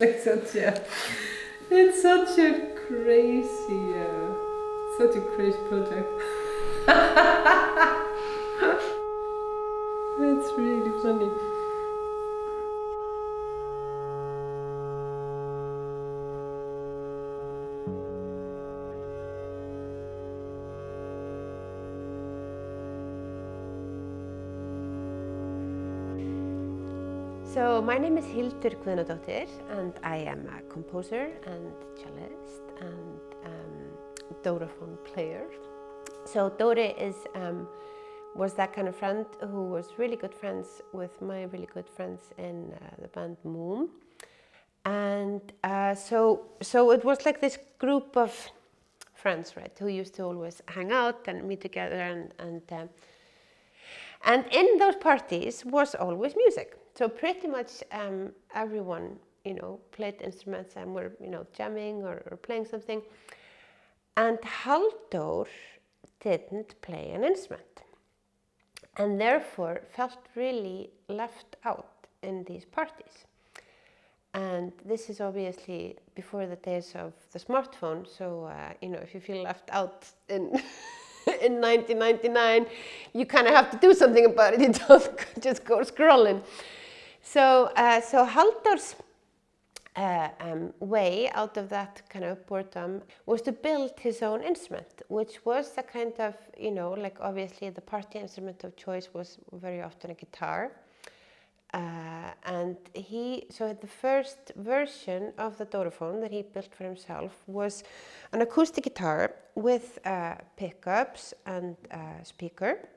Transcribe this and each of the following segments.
It's such a crazy project. That's really funny. So my name is Hildur Guðnadóttir and I am a composer and cellist and dorophone player. So Dóri was that kind of friend who was really good friends with my really good friends in the band Moom. And so it was like this group of friends, right, who used to always hang out and meet together and in those parties was always music. So pretty much everyone, played instruments and were, jamming or playing something. And Halldór didn't play an instrument and therefore felt really left out in these parties. And this is obviously before the days of the smartphone, so if you feel left out in 1999, you kind of have to do something about it. You don't just go scrolling. So Halldór's way out of that kind of boredom was to build his own instrument, which was a kind of, obviously the party instrument of choice was very often a guitar. And the first version of the dorophone that he built for himself was an acoustic guitar with pickups and speaker,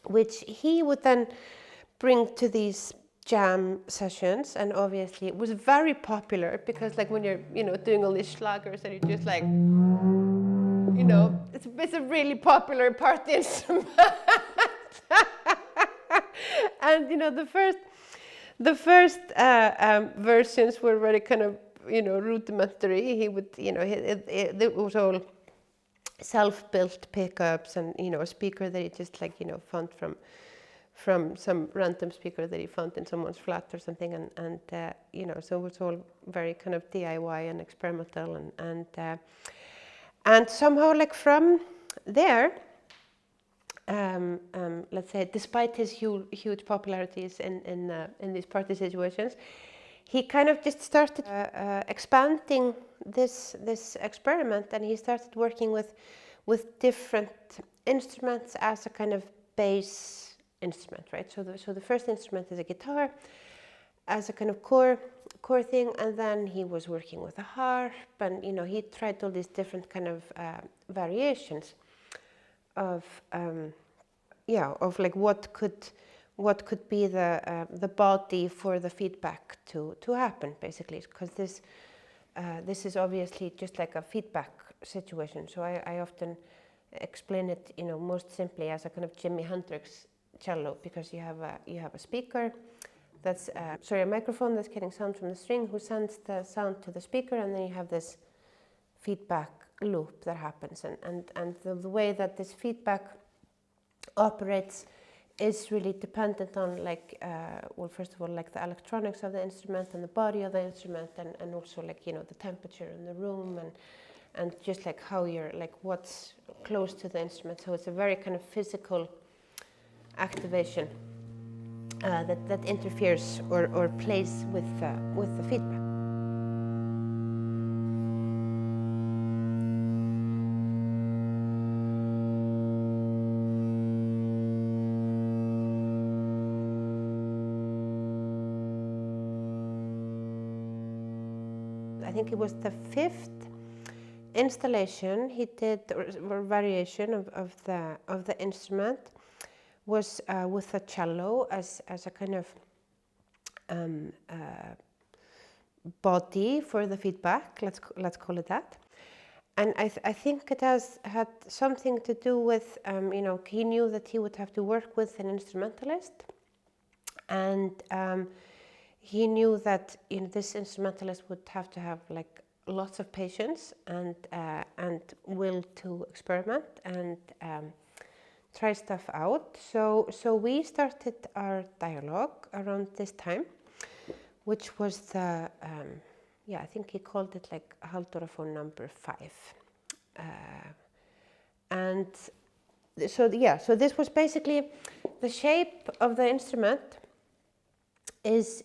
which he would then bring to these jam sessions. And obviously it was very popular because when you're doing all these schlagers and you're just it's a really popular party instrument. And the first versions were very kind of rudimentary. He would it was all self-built pickups and a speaker that he just found from some random speaker that he found in someone's flat or something, and so it was all very kind of DIY and experimental and somehow from there. Let's say, despite his huge popularities in these party situations, he kind of just started expanding this experiment, and he started working with different instruments as a kind of base instrument, right? So the first instrument is a guitar as a kind of core thing, and then he was working with a harp, and he tried all these different kind of variations of what could be the body for the feedback to happen, basically, because this is obviously just like a feedback situation. So I often explain it most simply as a kind of Jimi Hendrix cello, because you have a speaker that's a microphone that's getting sound from the string, who sends the sound to the speaker, and then you have this feedback loop that happens, and the way that this feedback operates is really dependent on first of all the electronics of the instrument and the body of the instrument, and also the temperature in the room and just how you're what's close to the instrument. So it's a very kind of physical activation that interferes or plays with the feedback. I think it was the fifth installation he did, or variation of the instrument, was with a cello as a kind of body for the feedback. Let's call it that. And I think it had something to do with he knew that he would have to work with an instrumentalist, and he knew that this instrumentalist would have to have lots of patience and will to experiment and try stuff out. So we started our dialogue around this time, which was the, I think he called it like halldorophone number 5. And so this was basically the shape of the instrument is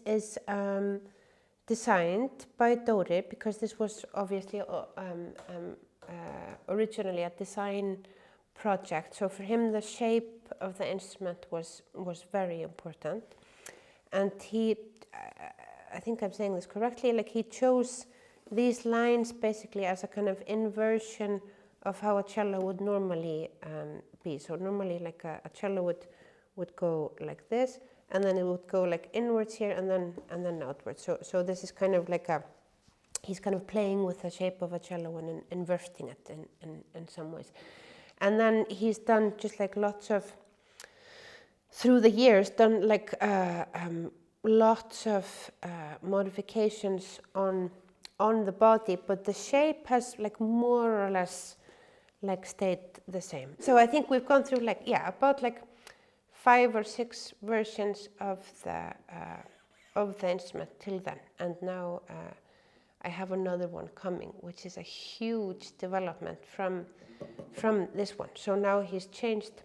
designed by Dóri, because this was obviously originally a design project. So for him, the shape of the instrument was very important, and he, I think I'm saying this correctly, like he chose these lines basically as a kind of inversion of how a cello would normally be. So normally, like a cello would go like this, and then it would go like inwards here, and then outwards. So this is kind of like he's kind of playing with the shape of a cello and inverting it in some ways. And then he's done just like lots of, through the years, done like lots of modifications on the body, but the shape has like more or less like stayed the same. So I think we've gone through like, about like 5 or 6 versions of the instrument till then, and now I have another one coming, which is a huge development from this one. So now he's changed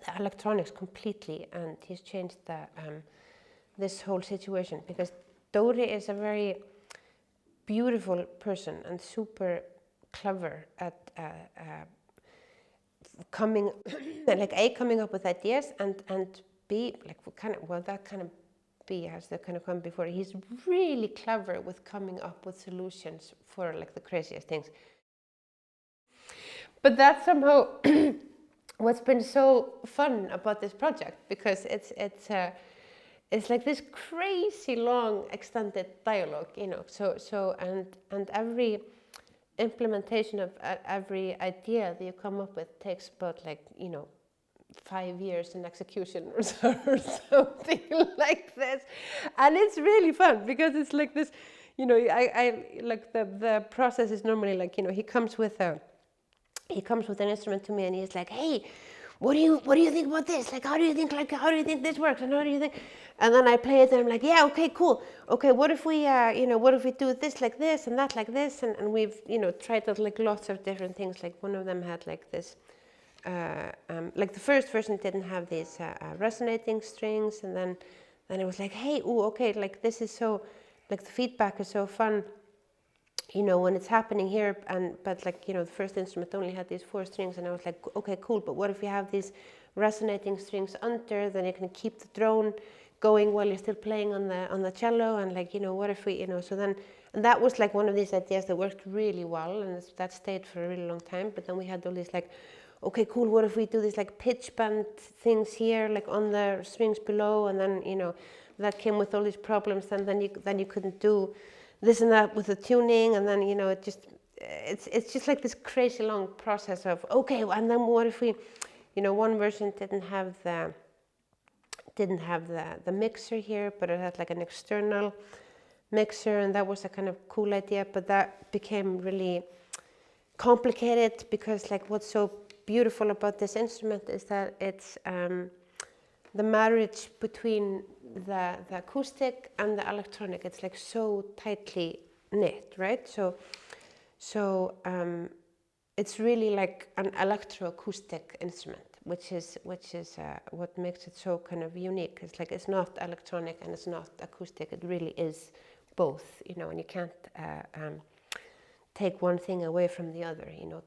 the electronics completely, and he's changed this whole situation, because Dóri is a very beautiful person and super clever at coming up with ideas, and B, like B has to kind of come before. He's really clever with coming up with solutions for like the craziest things. But that's somehow what's been so fun about this project, because it's like this crazy long extended dialogue, you know. So every implementation of every idea that you come up with takes about, like, you know, 5 years in execution or something like this. And it's really fun, because it's like this, you know, I like the process is normally like, you know, he comes with an instrument to me, and he's like, hey, what do you think about this? Like, how do you think this works? And how do you think? And then I play it, and I'm like, yeah, okay, cool. Okay, what if we do this like this and that like this? And we've, you know, tried out like lots of different things. Like one of them had like this, like the first version didn't have these resonating strings, and then it was like, hey, okay, like this is so, like the feedback is so fun, you know, when it's happening here, but like, you know, the first instrument only had these 4 strings, and I was like, okay, cool, but what if you have these resonating strings under, then you can keep the drone going while you're still playing on the cello, and like, you know, what if we, you know, so then, and that was like one of these ideas that worked really well, and that stayed for a really long time. But then we had all these like, okay, cool, what if we do these like pitch bend things here, like on the strings below, and then, you know, that came with all these problems, and then you couldn't do this and that with the tuning, and then, you know, it's just like this crazy long process of, okay, and then what if we, you know, one version didn't have the mixer here, but it had like an external mixer, and that was a kind of cool idea, but that became really complicated, because like what's so beautiful about this instrument is that it's the marriage between the acoustic and the electronic. It's like so tightly knit, right? So it's really like an electroacoustic instrument, which is what makes it so kind of unique. It's like it's not electronic and it's not acoustic. It really is both, you know, and you can't take one thing away from the other, you know,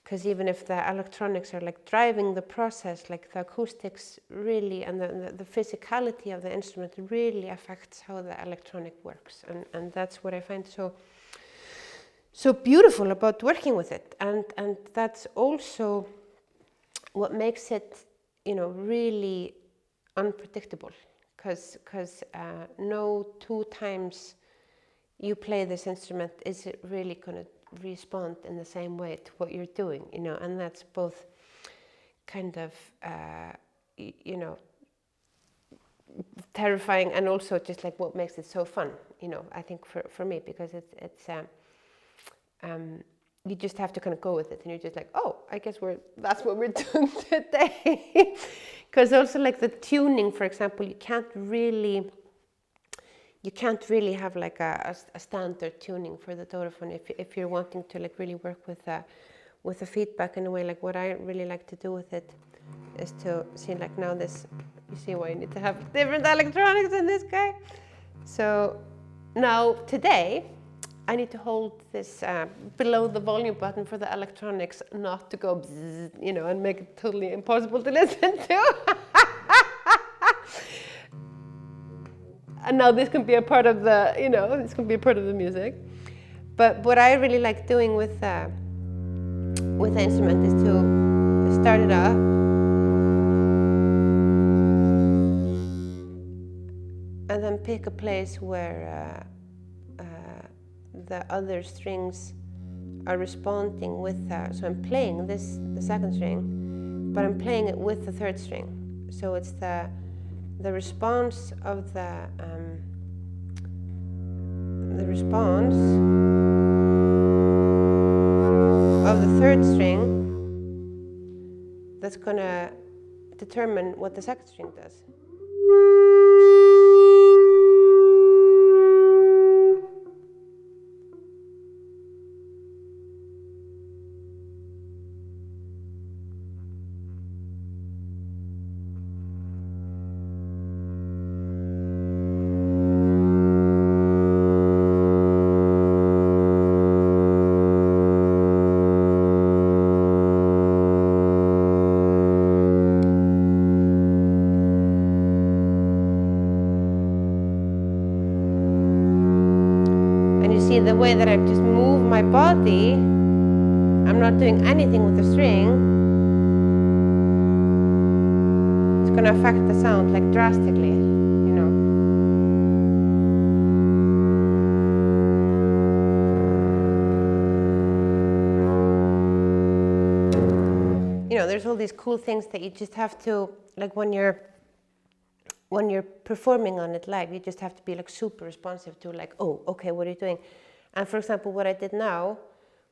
because even if the electronics are like driving the process, like the acoustics really, and the physicality of the instrument really affects how the electronic works, and that's what I find so beautiful about working with it, and that's also what makes it, you know, really unpredictable, because no 2 times you play this instrument is it really going to respond in the same way to what you're doing, you know, and that's both kind of you know, terrifying, and also just like what makes it so fun, you know, I think for me, because it's you just have to kind of go with it, and you're just like, oh, I guess that's what we're doing today. Because also like the tuning, for example, you can't really you can't really have like a standard tuning for the dorophone if you're wanting to like really work with the feedback in a way. Like what I really like to do with it is to see like now this, you see why you need to have different electronics in this guy. So now today I need to hold this below the volume button for the electronics not to go bzzz, you know, and make it totally impossible to listen to. And now this can be a part of the, you know, this can be a part of the music. But what I really like doing with the instrument is to start it up and then pick a place where the other strings are responding with, so I'm playing the second string, but I'm playing it with the third string. So it's the response of the third string that's gonna determine what the second string does. The way that I just move my body, I'm not doing anything with the string. It's going to affect the sound like drastically, you know. You know, there's all these cool things that you just have to, like when you're performing on it live, you just have to be like super responsive to like, oh, okay, what are you doing? And for example, what I did now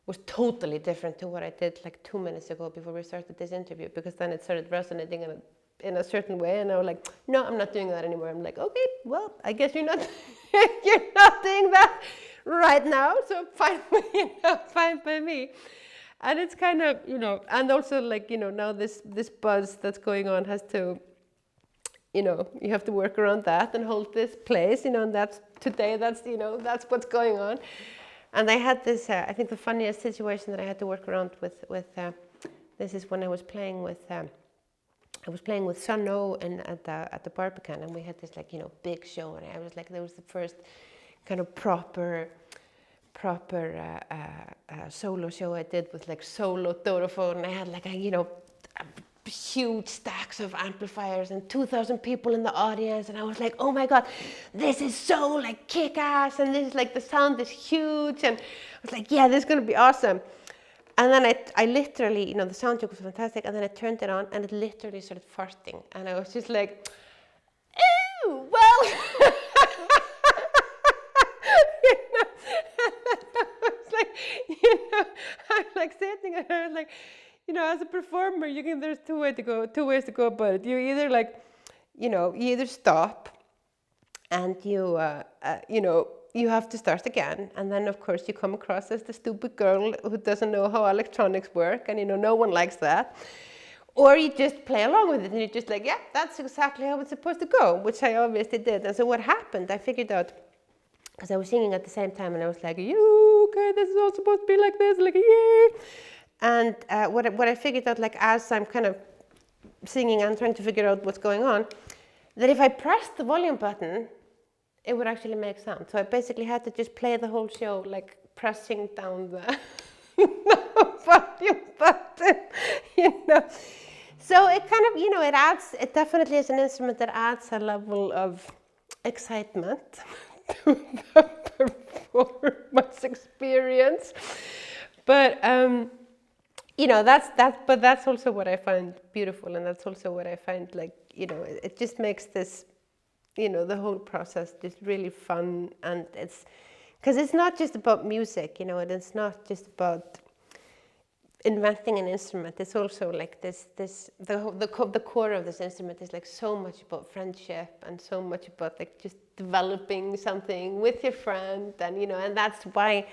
was totally different to what I did like 2 minutes ago before we started this interview, because then it started resonating in a certain way, and I was like, no, I'm not doing that anymore. I'm like, okay, well, I guess you're not you're not doing that right now, so fine, you know, fine by me. And it's kind of, you know, and also like, you know, now this buzz that's going on has to, you know, you have to work around that and hold this place, you know, and that's today, that's, you know, that's what's going on. And I had this, I think the funniest situation that I had to work around with this is when I was playing with Sunno at the Barbican, and we had this like, you know, big show, and I was like, there was the first kind of proper solo show I did with like solo dorophone, and I had like a, you know, huge stacks of amplifiers and 2,000 people in the audience, and I was like, oh my god, this is so like kick-ass, and this is like, the sound is huge, and I was like, yeah, this is gonna be awesome. And then I literally, you know, the sound check was fantastic, and then I turned it on and it literally started farting, and I was just like, ew, well, you know, I was like, you know, I'm like sitting and I was like, you know, as a performer, there's two ways to go about it. You either like, you know, you either stop and you know, you have to start again. And then of course you come across as the stupid girl who doesn't know how electronics work, and you know, no one likes that. Or you just play along with it and you're just like, yeah, that's exactly how it's supposed to go, which I obviously did. And so what happened, I figured out, because I was singing at the same time, and I was like, okay, this is all supposed to be like this, like, yeah. And what I figured out, like as I'm kind of singing and trying to figure out what's going on, that if I pressed the volume button, it would actually make sound. So I basically had to just play the whole show, like pressing down the volume button, you know. So it kind of, you know, it definitely is an instrument that adds a level of excitement to the performance experience. But, you know, but that's also what I find beautiful, and that's also what I find, like, you know, it just makes this, you know, the whole process just really fun. And because it's not just about music, you know, and it's not just about inventing an instrument. It's also like the core of this instrument is like so much about friendship, and so much about like just developing something with your friend, and and that's why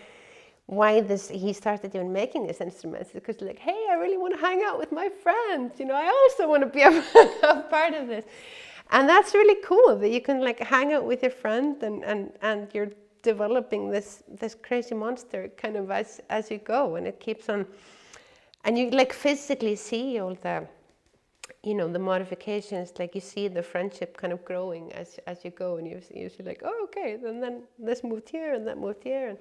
he started even making these instruments, because like, hey, I really want to hang out with my friends, I also want to be a part of this. And that's really cool that you can like hang out with your friend and you're developing this crazy monster kind of as you go, and it keeps on, and you like physically see all the the modifications, like you see the friendship kind of growing as you go, and you see like, oh, okay, then this moved here and that moved here,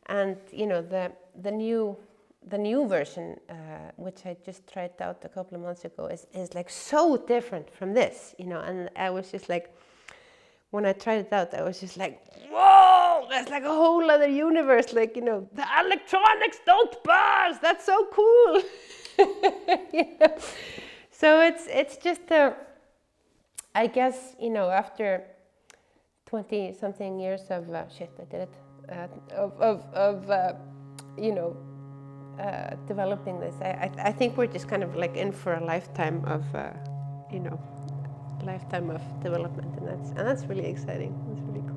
and the new version, which I just tried out a couple of months ago, is like so different from this, and I was just like, when I tried it out, I was just like, whoa, that's like a whole other universe, like, the electronics don't buzz, that's so cool. So it's just I guess, after 20 something years of shit, I did it, developing this, I think we're just kind of like in for a lifetime of development, and that's really exciting. That's really cool.